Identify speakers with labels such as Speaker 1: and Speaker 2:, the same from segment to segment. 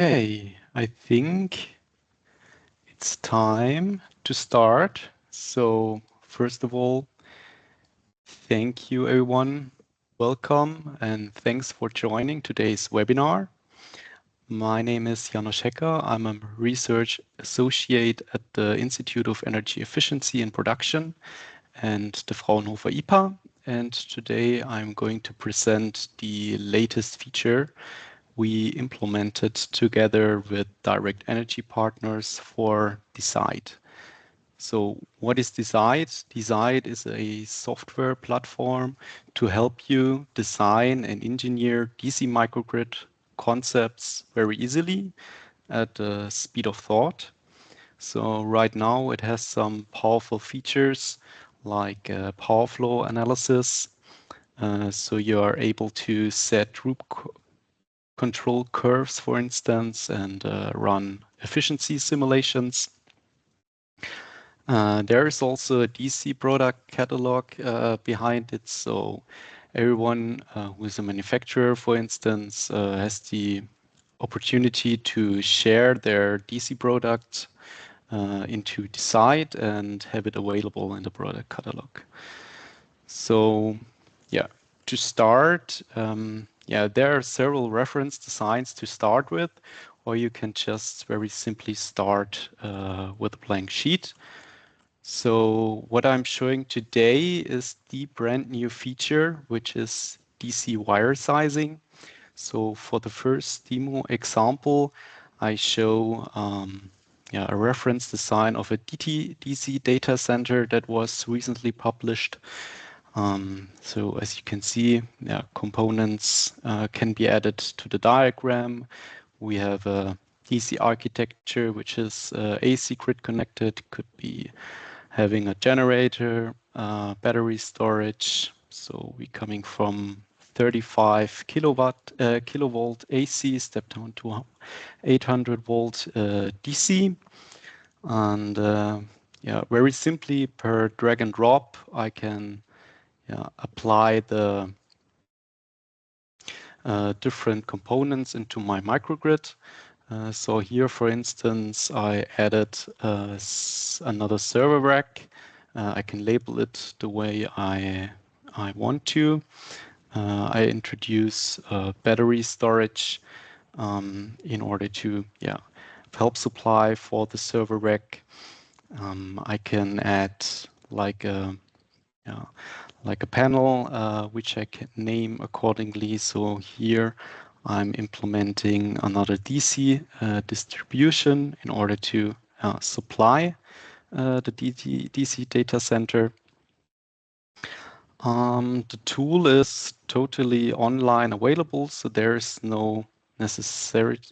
Speaker 1: Okay, I think it's time to start. So first of all, thank you everyone. Welcome and thanks for joining today's webinar. My name is Janos Hecker. I'm a research associate at the Institute of Energy Efficiency and Production and the Fraunhofer IPA. And today I'm going to present the latest feature we implemented together with direct energy partners for DCIDE. So what is DCIDE? DCIDE is a software platform to help you design and engineer DC microgrid concepts very easily at the speed of thought. So right now it has some powerful features like power flow analysis. So you are able to set root control curves, for instance, and run efficiency simulations. There is also a DC product catalog behind it. So everyone who is a manufacturer, for instance, has the opportunity to share their DC product into DCIDE and have it available in the product catalog. So yeah, to start, there are several reference designs to start with, or you can just very simply start with a blank sheet. So what I'm showing today is the brand new feature, which is DC wire sizing. So for the first demo example, I show a reference design of a DC data center that was recently published. So as you can see, components can be added to the diagram. We have a DC architecture, which is AC grid connected, could be having a generator, battery storage. So we're coming from 35 kilovolt AC, step down to 800 volt DC. And very simply per drag and drop, I can apply the different components into my microgrid. So here, for instance, I added another server rack. I can label it the way I want to. I introduce battery storage in order to help supply for the server rack. I can add like a panel which I can name accordingly. So here I'm implementing another DC distribution in order to supply the DC data center. The tool is totally online available, so there is no necessity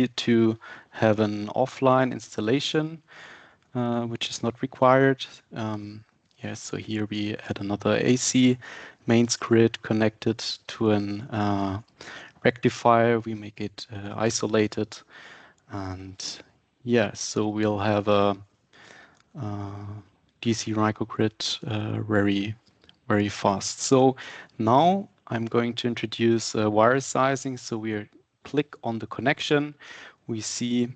Speaker 1: to have an offline installation, which is not required. So here we add another AC mains grid connected to an rectifier. We make it isolated, and so we'll have a DC microgrid very fast. So now I'm going to introduce wire sizing. So we click on the connection. We see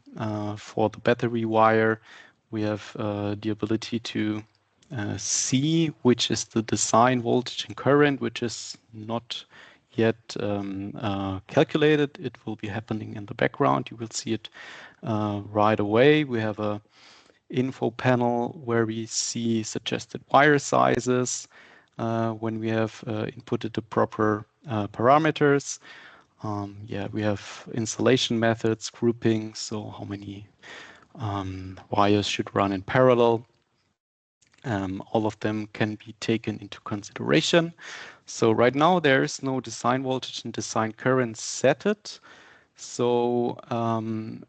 Speaker 1: for the battery wire, we have the ability to see which is the design voltage and current, which is not yet calculated. It will be happening in the background. You will see it right away. We have a info panel where we see suggested wire sizes when we have inputted the proper parameters. We have installation methods, grouping, so how many wires should run in parallel. All of them can be taken into consideration. So right now there is no design voltage and design current set. So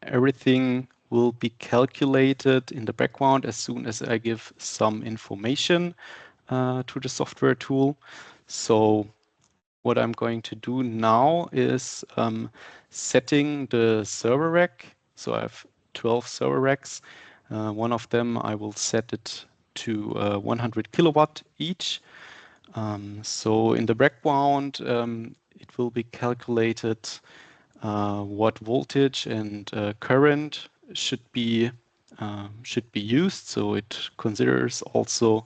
Speaker 1: everything will be calculated in the background as soon as I give some information to the software tool. So what I'm going to do now is setting the server rack. So I have 12 server racks. One of them I will set it to 100 kilowatt each. So in the background, it will be calculated what voltage and current should be used. So it considers also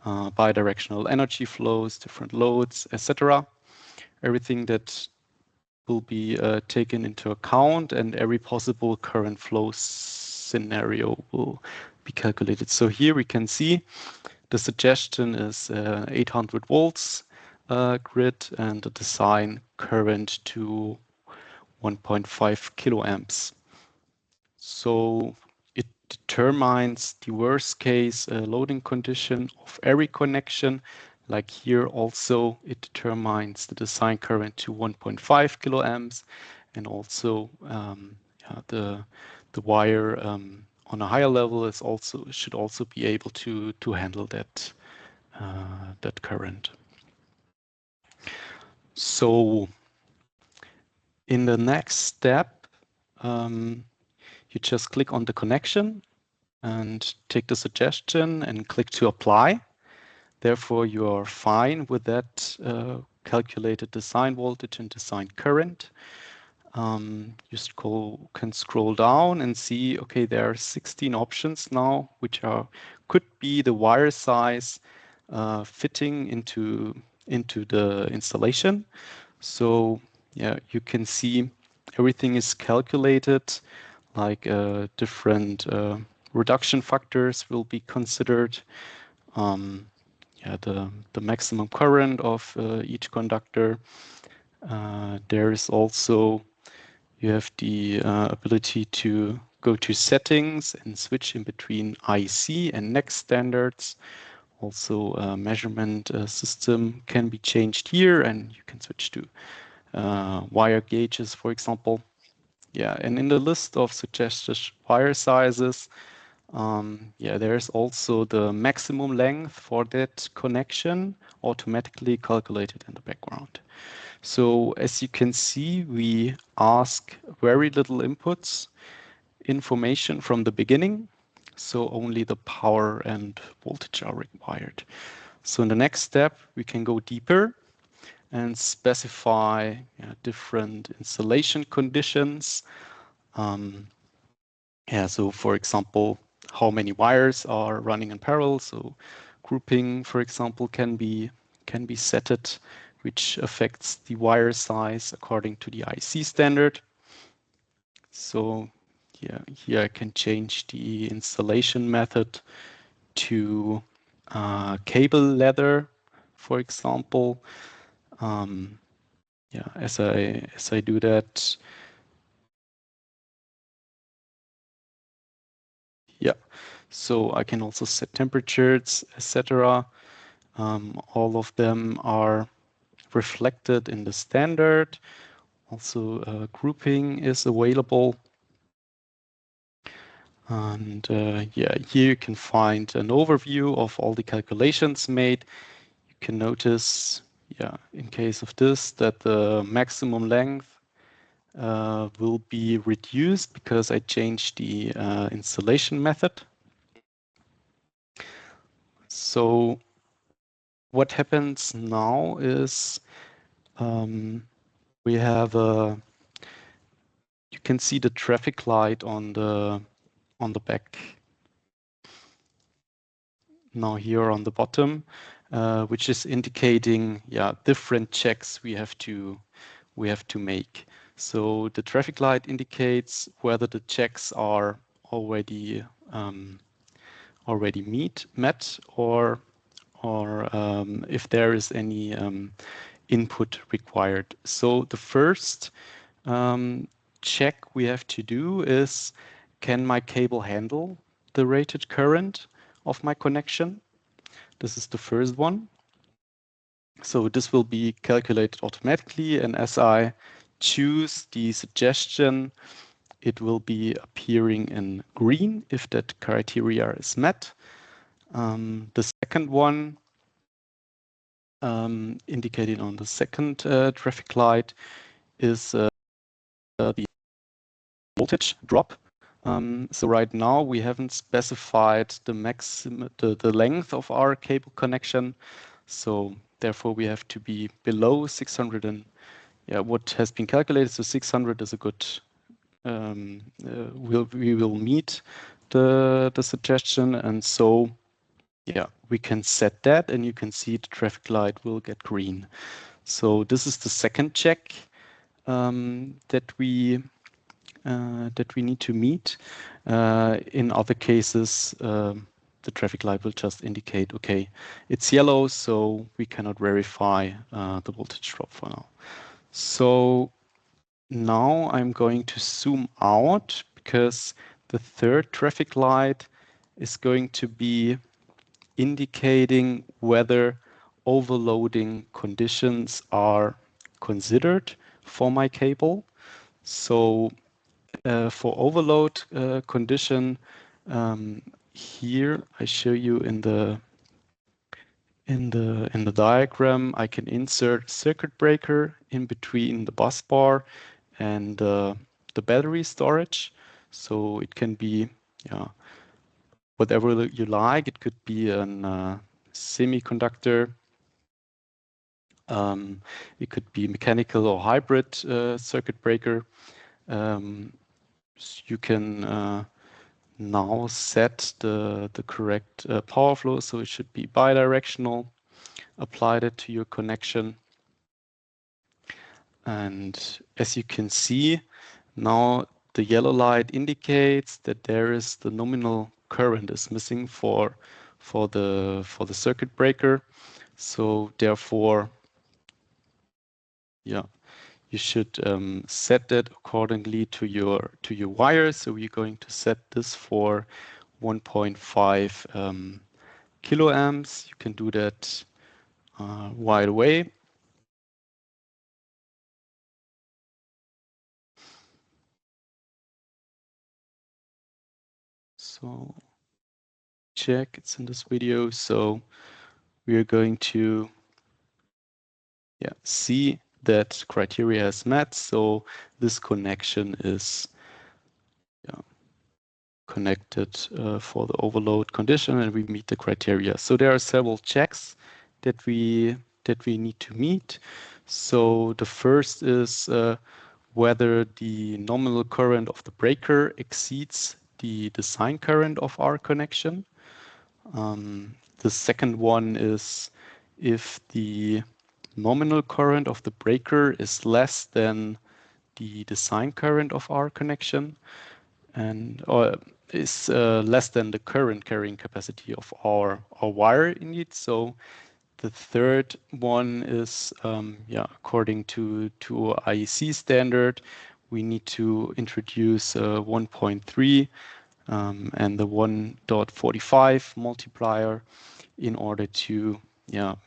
Speaker 1: bidirectional energy flows, different loads, etc. Everything that will be taken into account, and every possible current flow scenario will be calculated. So here we can see the suggestion is 800 volts grid and the design current to 1.5 kiloamps. So it determines the worst case loading condition of every connection. Like here also, it determines the design current to 1.5 kiloamps, and also yeah, the wire on a higher level should also be able to handle that that current. So in the next step, you just click on the connection and take the suggestion and click to apply. Therefore, you are fine with that calculated design voltage and design current. You can scroll down and see, okay, there are 16 options now, which could be the wire size fitting into the installation. So yeah, you can see everything is calculated, like different reduction factors will be considered. Yeah, the maximum current of each conductor. There is also, you have the ability to go to settings and switch in between IC and next standards. Also, measurement system can be changed here, and you can switch to wire gauges, for example. Yeah, and in the list of suggested wire sizes, yeah, there's also the maximum length for that connection automatically calculated in the background. So as you can see, we ask very little inputs, information from the beginning. So only the power and voltage are required. So in the next step, we can go deeper and specify different installation conditions. Yeah, so for example, how many wires are running in parallel. So grouping, for example, can be set, which affects the wire size according to the IC standard. So yeah, here I can change the installation method to cable ladder, for example. Yeah, as I do that, yeah. So I can also set temperatures, etc. All of them are reflected in the standard. Also, grouping is available. And yeah, here you can find an overview of all the calculations made. You can notice, yeah, in case of this, that the maximum length will be reduced because I changed the installation method. So what happens now is we have you can see the traffic light on the back now here on the bottom, which is indicating, yeah, different checks we have to make. So the traffic light indicates whether the checks are already met, or if there is any input required. So the first check we have to do is, can my cable handle the rated current of my connection? This is the first one. So this will be calculated automatically, and as I choose the suggestion, it will be appearing in green if that criteria is met. The second one, indicated on the second traffic light, is the voltage drop. So right now we haven't specified the maximum, the length of our cable connection. So therefore we have to be below 610 yeah, what has been calculated. So 600 is a good, we will meet the suggestion. And so, yeah, we can set that and you can see the traffic light will get green. So this is the second check that we need to meet. In other cases, the traffic light will just indicate, okay, it's yellow, so we cannot verify the voltage drop for now. So now I'm going to zoom out because the third traffic light is going to be indicating whether overloading conditions are considered for my cable. So for overload condition, here I show you in the diagram, I can insert circuit breaker in between the bus bar and the battery storage. So it can be, yeah, whatever you like. It could be a semiconductor. It could be mechanical or hybrid circuit breaker. You can now set the correct power flow. So it should be bidirectional. Apply that to your connection. And as you can see, now the yellow light indicates that there is the nominal current is missing for the circuit breaker. So therefore, yeah, you should set that accordingly to your wire. So we're going to set this for 1.5 kiloamps. You can do that right away. So check, it's in this video. So we are going to see that criteria is met. So this connection is connected for the overload condition and we meet the criteria. So there are several checks that we need to meet. So the first is whether the nominal current of the breaker exceeds the design current of our connection. The second one is if the nominal current of the breaker is less than the design current of our connection or is less than the current carrying capacity of our wire indeed. So the third one is, according to IEC standard, we need to introduce 1.3 and the 1.45 multiplier in order to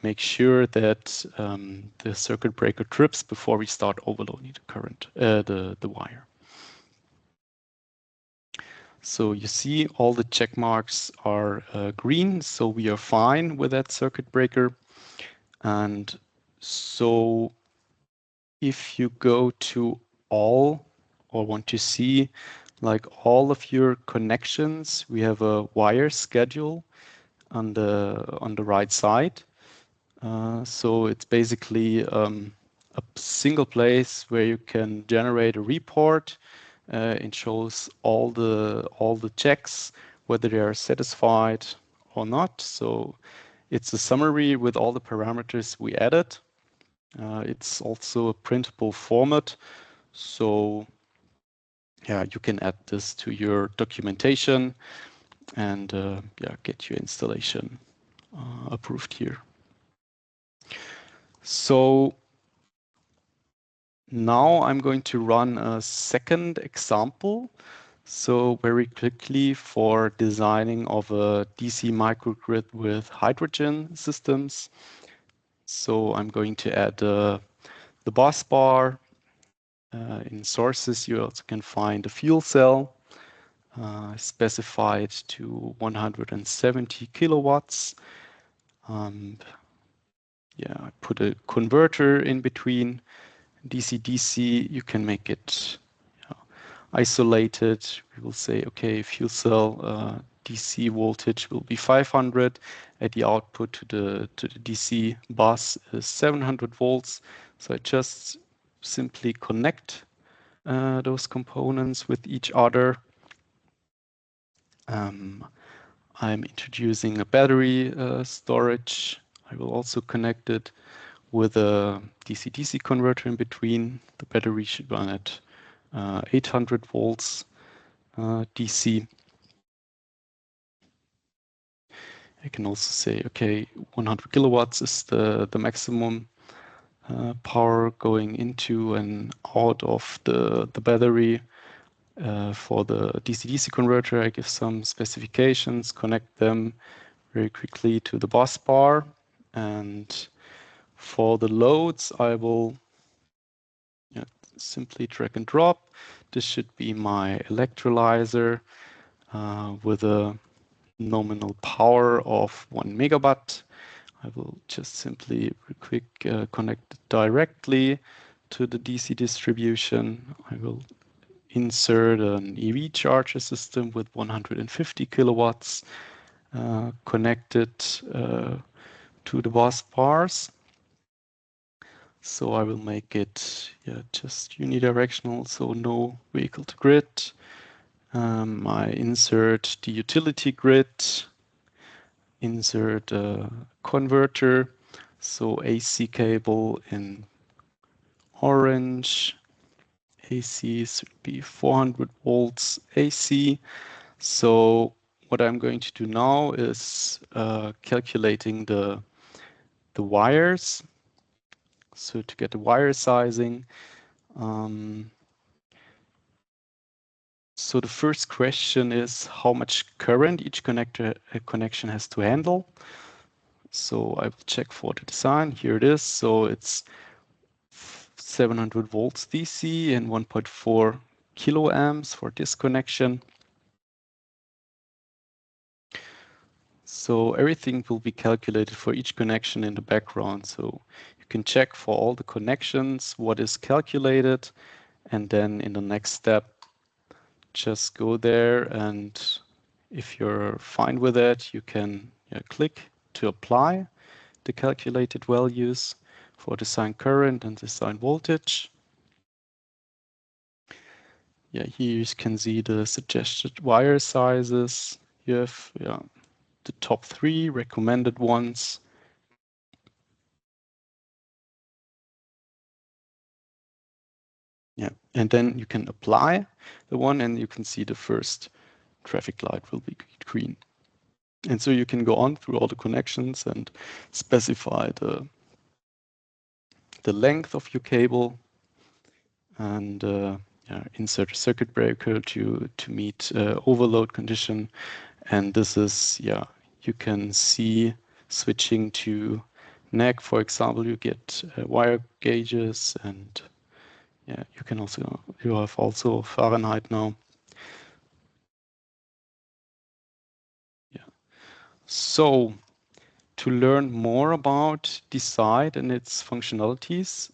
Speaker 1: make sure that the circuit breaker trips before we start overloading the current, the wire. So you see all the check marks are green, so we are fine with that circuit breaker. And so if you go to all or want to see like all of your connections, we have a wire schedule on the right side. So it's basically a single place where you can generate a report. It shows all the checks, whether they are satisfied or not. So it's a summary with all the parameters we added. It's also a printable format. So yeah, you can add this to your documentation and get your installation approved here. So now I'm going to run a second example. So very quickly for designing of a DC microgrid with hydrogen systems. So I'm going to add the bus bar. In sources, you also can find a fuel cell specified to 170 kilowatts. I put a converter in between. DC-DC, you can make it isolated. We will say, okay, fuel cell DC voltage will be 500. At the output to the DC bus is 700 volts. So I just simply connect those components with each other. I'm introducing a battery storage. I will also connect it with a DC-DC converter in between. The battery should run at 800 volts DC. I can also say, okay, 100 kilowatts is the maximum power going into and out of the battery. For the DC-DC converter, I give some specifications, connect them very quickly to the bus bar. And for the loads, I will simply drag and drop. This should be my electrolyzer with a nominal power of 1 megawatt. I will just simply quick connect it directly to the DC distribution. I will insert an EV charger system with 150 kilowatts connected to the bus bars. So I will make it just unidirectional, so no vehicle to grid. I insert the utility grid, insert a converter, so AC cable in orange. AC should be 400 volts AC. So what I'm going to do now is calculating the wires. So to get the wire sizing, so the first question is how much current each connection has to handle. So I will check for the design. Here it is. So it's 700 volts DC and 1.4 kiloamps for this connection. So everything will be calculated for each connection in the background. So you can check for all the connections what is calculated, and then in the next step, just go there, and if you're fine with it, you can click to apply the calculated values for design current and design voltage. Yeah, here you can see the suggested wire sizes. You have the top 3 recommended ones. Yeah, and then you can apply the one, and you can see the first traffic light will be green. And so you can go on through all the connections and specify the length of your cable, and insert a circuit breaker to meet overload condition. And this is, you can see switching to NAC, for example, you get wire gauges, and you can also, you have also Fahrenheit now. So to learn more about DCIDE and its functionalities,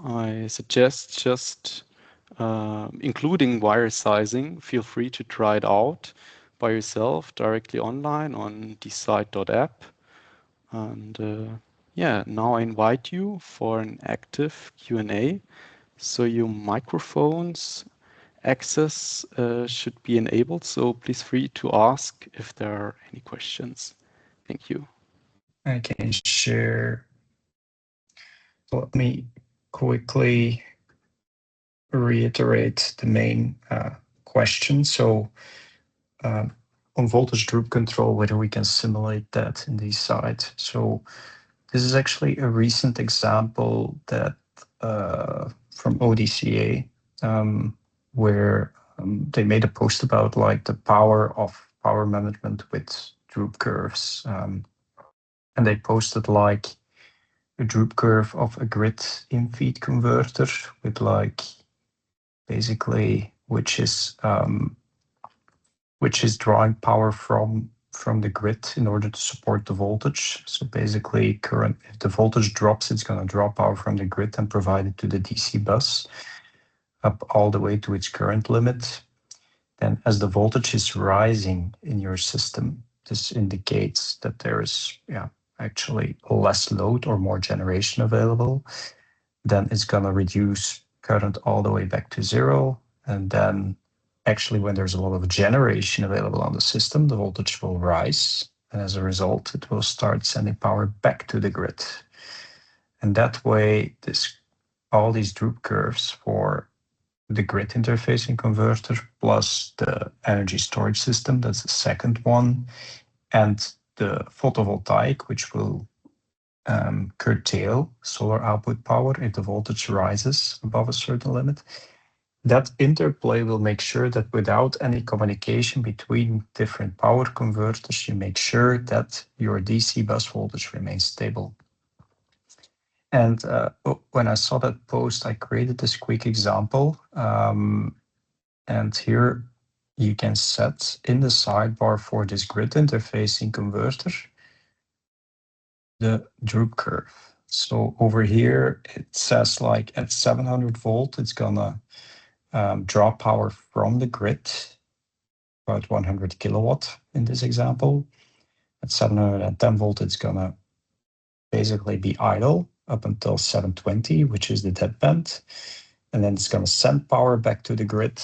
Speaker 1: I suggest just including wire sizing. Feel free to try it out by yourself directly online on DCIDE.app. And now I invite you for an active Q&A. So your microphones access should be enabled. So please free to ask if there are any questions. Thank you.
Speaker 2: I can share. Let me quickly reiterate the main question. So on voltage drop control, whether we can simulate that in DCIDE. So this is actually a recent example that from ODCA, where they made a post about like the power of power management with droop curves. And they posted like a droop curve of a grid in-feed converter with like basically which is drawing power from the grid in order to support the voltage. So basically current, if the voltage drops, it's going to draw power from the grid and provide it to the DC bus up all the way to its current limit. Then as the voltage is rising in your system, this indicates that there is actually less load or more generation available, then it's going to reduce current all the way back to 0. And then actually when there's a lot of generation available on the system, the voltage will rise. And as a result, it will start sending power back to the grid. And that way, all these droop curves for the grid interfacing converter plus the energy storage system, that's the second one, and the photovoltaic, which will curtail solar output power if the voltage rises above a certain limit. That interplay will make sure that without any communication between different power converters, you make sure that your DC bus voltage remains stable. And when I saw that post, I created this quick example. And here you can set in the sidebar for this grid interfacing converter the droop curve. So over here, it says like at 700 volt, it's gonna draw power from the grid, about 100 kilowatt in this example. At 710 volt, it's gonna basically be idle up until 720, which is the dead band. And then it's gonna send power back to the grid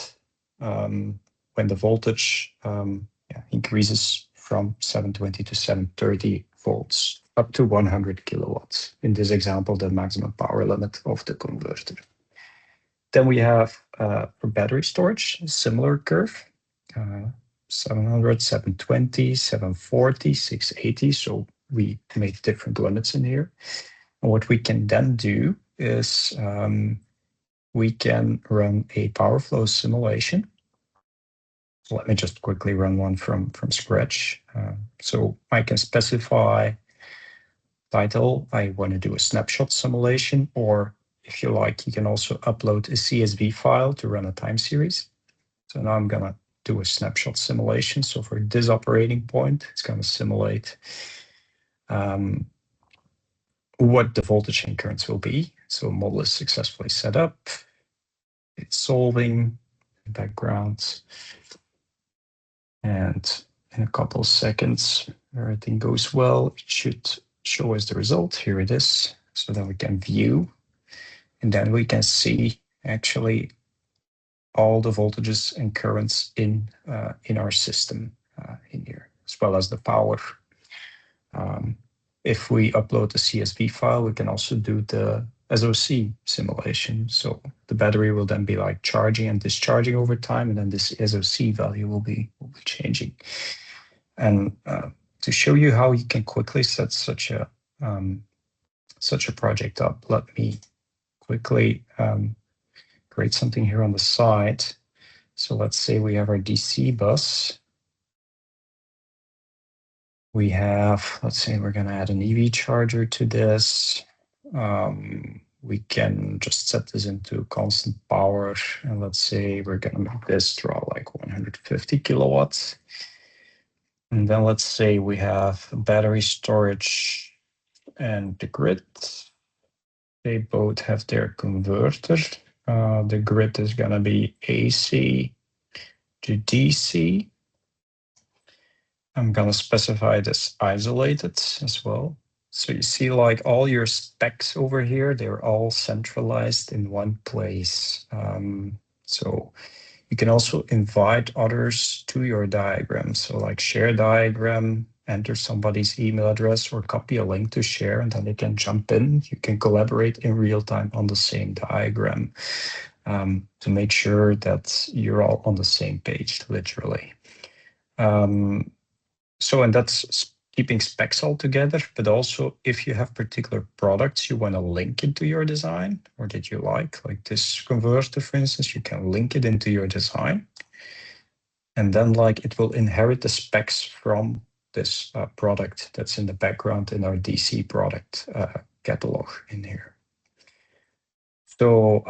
Speaker 2: when the voltage increases from 720 to 730 volts, up to 100 kilowatts. In this example, the maximum power limit of the converter. Then we have for battery storage, a similar curve, 700, 720, 740, 680. So we made different limits in here. And what we can then do is we can run a power flow simulation. So let me just quickly run one from scratch. So I can specify title, I want to do a snapshot simulation, or if you like, you can also upload a CSV file to run a time series. So now I'm going to do a snapshot simulation. So for this operating point, it's going to simulate what the voltage and currents will be. So model is successfully set up. It's solving background. And in a couple of seconds, everything goes well. It should show us the result. Here it is. So then we can view, and then we can see actually all the voltages and currents in our system in here, as well as the power. If we upload the CSV file, we can also do the SOC simulation. So the battery will then be like charging and discharging over time, and then this SOC value will be changing. And to show you how you can quickly set such a project up, let me quickly create something here on the side. So let's say we have our DC bus. We have, let's say we're going to add an EV charger to this. We can just set this into constant power. And let's say we're going to make this draw like 150 kilowatts. And then let's say we have battery storage and the grid. They both have their converter. The grid is going to be AC to DC. I'm going to specify this isolated as well. So you see like all your specs over here, they're all centralized in one place. So you can also invite others to your diagram. So like share diagram, enter somebody's email address or copy a link to share, and then they can jump in. You can collaborate in real time on the same diagram to make sure that you're all on the same page, literally. And that's keeping specs all together, but also if you have particular products you want to link into your design, or that you like this converter, for instance, you can link it into your design. And then it will inherit the specs from this product that's in the background in our DC product catalog in here. So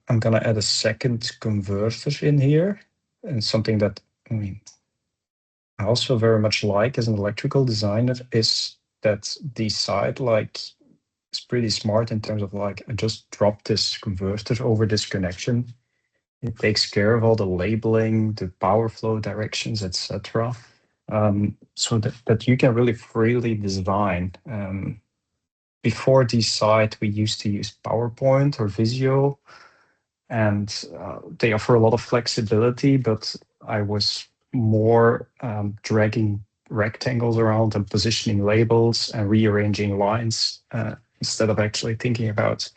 Speaker 2: I'm going to add a second converter in here, and something that, I also very much like as an electrical designer is that DCIDE is pretty smart in terms of I just drop this converter over this connection. It takes care of all the labeling, the power flow directions, etc. So that you can really freely design before DCIDE, we used to use PowerPoint or Visio, and they offer a lot of flexibility, but I was more dragging rectangles around and positioning labels and rearranging lines instead of actually thinking about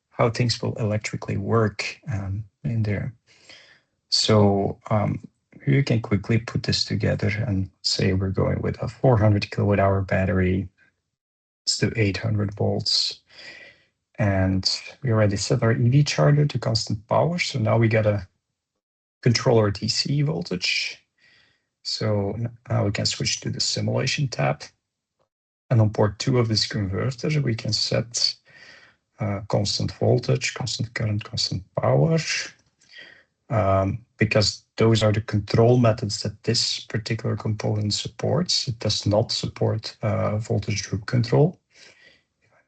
Speaker 2: how things will electrically work in there. So you can quickly put this together and say we're going with a 400 kilowatt hour battery. Let's do 800 volts. And we already set our EV charger to constant power. So now we got to control our DC voltage. So now we can switch to the simulation tab. And on port 2 of this converter, we can set constant voltage, constant current, constant power. Because those are the control methods that this particular component supports. It does not support voltage droop control.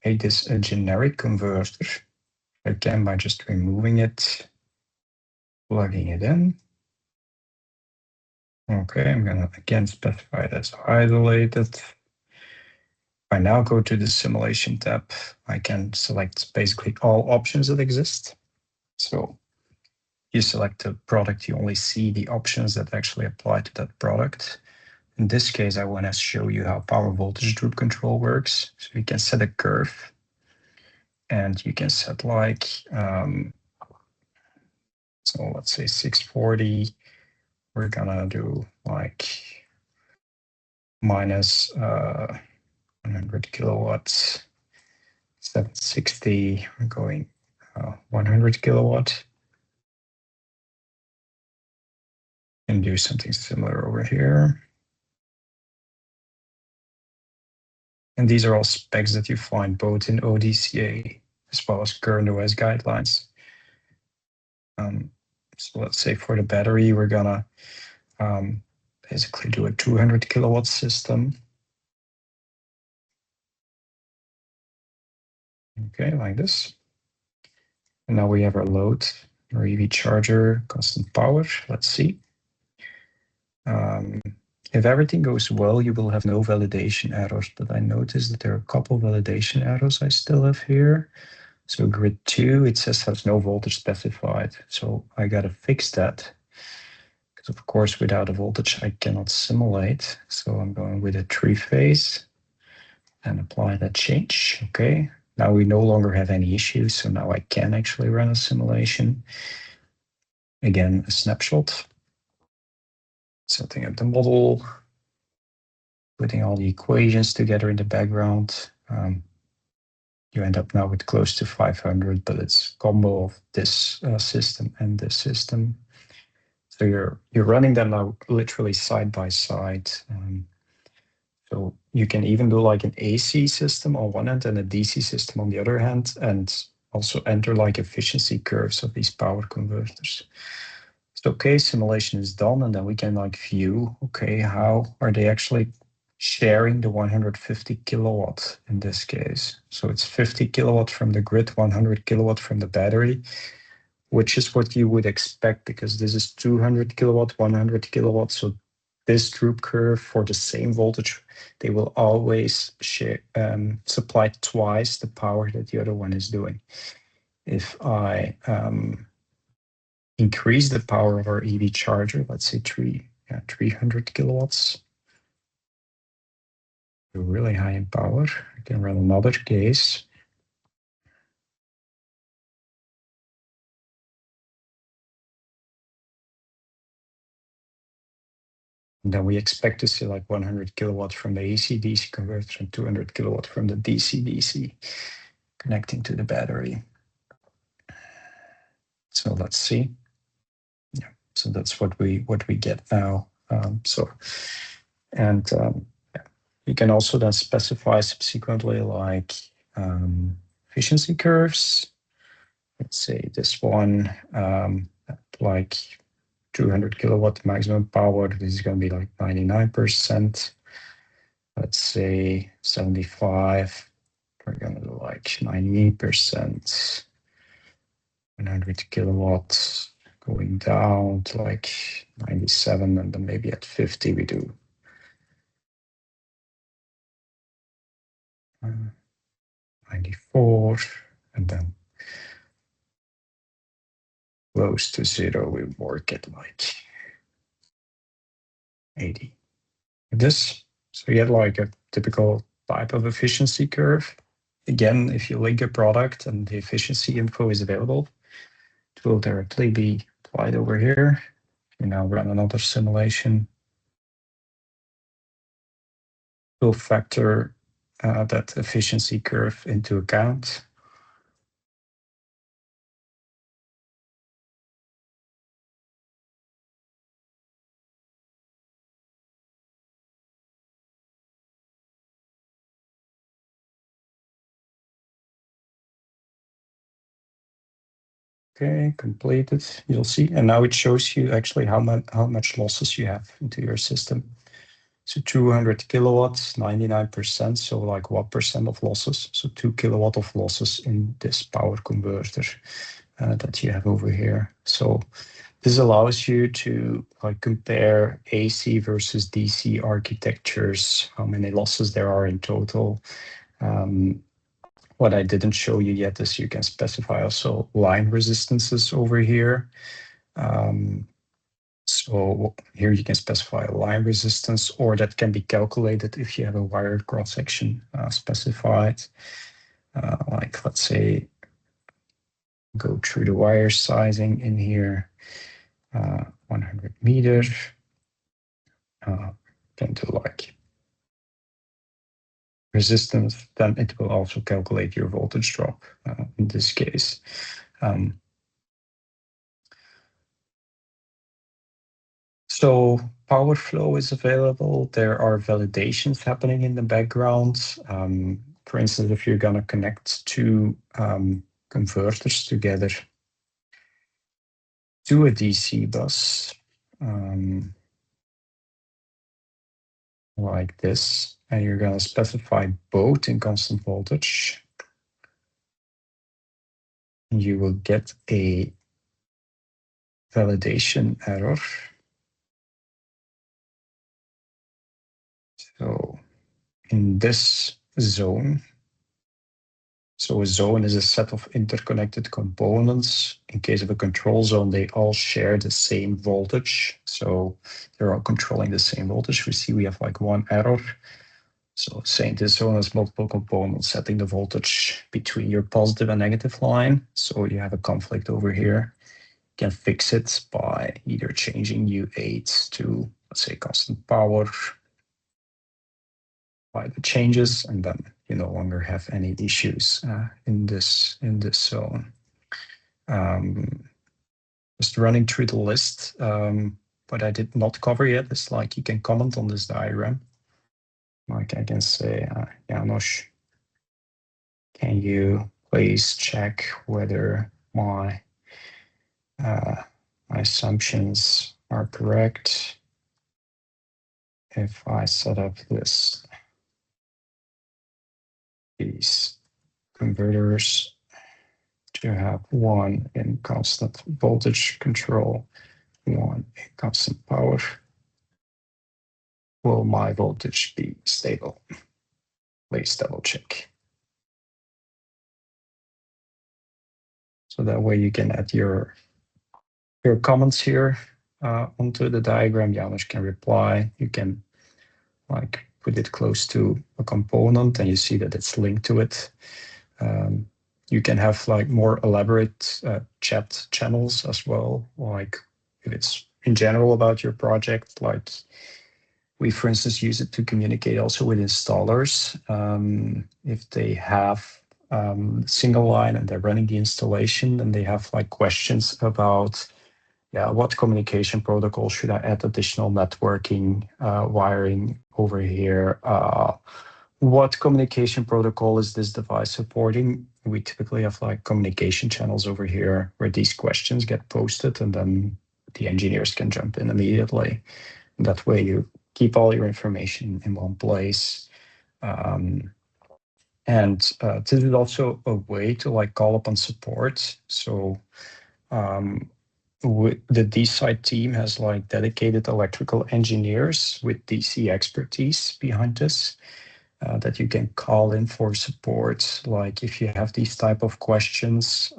Speaker 2: I make this a generic converter, again, by just removing it, plugging it in. Okay, I'm gonna again specify it as isolated. If I now go to the simulation tab, I can select basically all options that exist. So you select a product, you only see the options that actually apply to that product. In this case, I want to show you how power voltage droop control works. So you can set a curve, and you can set like, so let's say 640. We're gonna do like minus 100 kilowatts, 760. We're going 100 kilowatt. And do something similar over here. And these are all specs that you find both in ODCA as well as current OS guidelines. So let's say for the battery, we're gonna basically do a 200 kilowatt system. Okay, like this. And now we have our load, our EV charger, constant power. Let's see. If everything goes well, you will have no validation errors, but I noticed that there are a couple validation errors I still have here. So grid 2, it says has no voltage specified. So I got to fix that. Because of course, without a voltage, I cannot simulate. So I'm going with a 3-phase and apply that change. Okay. Now we no longer have any issues. So now I can actually run a simulation. Again, a snapshot. Setting up the model, putting all the equations together in the background. You end up now with close to 500, but it's a combo of this system and this system. So you're running them now literally side by side. So you can even do like an AC system on one end and a DC system on the other hand, and also enter like efficiency curves of these power converters. So okay, simulation is done, and then we can like view, okay, how are they actually sharing the 150 kilowatt in this case. So it's 50 kilowatt from the grid, 100 kilowatt from the battery, which is what you would expect because this is 200 kilowatt, 100 kilowatt. So this droop curve for the same voltage, they will always share, supply twice the power that the other one is doing. If I increase the power of our EV charger, let's say 300 kilowatts, really high in power. I can run another case. And then we expect to see like 100 kilowatt from the AC-DC converter and 200 kilowatt from the DC-DC connecting to the battery. So let's see. Yeah, so that's what we get now. You can also then specify subsequently like efficiency curves. Let's say this one, like 200 kilowatt maximum power, this is going to be like 99%. Let's say 75, we're going to do like 98%. 100 kilowatts going down to like 97, and then maybe at 50 we do 94, and then close to 0, we work at like 80. This, so you get like a typical type of efficiency curve. Again, if you link a product and the efficiency info is available, it will directly be applied over here. You now run another simulation. We'll factor that efficiency curve into account. Okay, completed. You'll see, and now it shows you actually how much losses you have into your system. So 200 kilowatts, 99%, so like what percent of losses? So 2 kilowatt of losses in this power converter that you have over here. So this allows you to like compare AC versus DC architectures, how many losses there are in total. What I didn't show you yet is you can specify also line resistances over here. So here you can specify a line resistance, or that can be calculated if you have a wired cross-section specified. Like, let's say, go through the wire sizing in here, 100 meters, then to like resistance, then it will also calculate your voltage drop in this case. So power flow is available. There are validations happening in the background. For instance, if you're going to connect two converters together to a DC bus, like this, and you're going to specify both in constant voltage, you will get a validation error. So in this zone, so a zone is a set of interconnected components. In case of a control zone, they all share the same voltage. So they're all controlling the same voltage. We see we have like one error. So saying this zone has multiple components, setting the voltage between your positive and negative line. So you have a conflict over here. You can fix it by either changing U8 to, let's say, constant power, by the changes, and then you no longer have any issues in this zone. Just running through the list, what I did not cover yet is like you can comment on this diagram. Like I can say, Janos, can you please check whether my assumptions are correct if I set up these converters to have one in constant voltage control, one in constant power. Will my voltage be stable? Please double check. So that way you can add your comments here onto the diagram. Janos can reply. You can like put it close to a component and you see that it's linked to it. You can have like more elaborate chat channels as well, like if it's in general about your project, like we, for instance, use it to communicate also with installers. If they have single line and they're running the installation and they have like questions about, what communication protocol should I add additional networking wiring over here? What communication protocol is this device supporting? We typically have like communication channels over here where these questions get posted and then the engineers can jump in immediately. That way you keep all your information in one place. And this is also a way to like call upon support. So the DCIDE team has like dedicated electrical engineers with DC expertise behind this. that you can call in for support. Like if you have these type of questions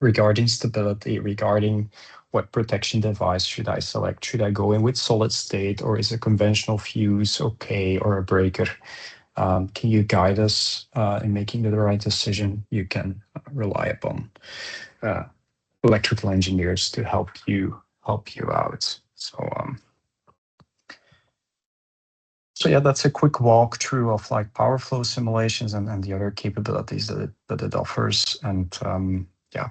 Speaker 2: regarding stability, regarding what protection device should I select? Should I go in with solid state, or is a conventional fuse okay, or a breaker? Can you guide us in making the right decision? You can rely upon electrical engineers to help you out. So yeah, that's a quick walkthrough of like power flow simulations and the other capabilities that it offers. And yeah,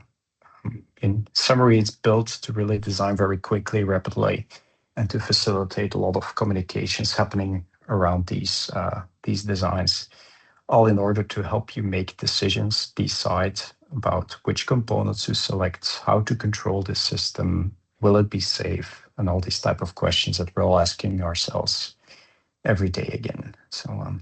Speaker 2: in summary, it's built to really design very quickly, rapidly, and to facilitate a lot of communications happening around these designs, all in order to help you make decisions, decide about which components to select, how to control this system, will it be safe, and all these type of questions that we're all asking ourselves every day again. So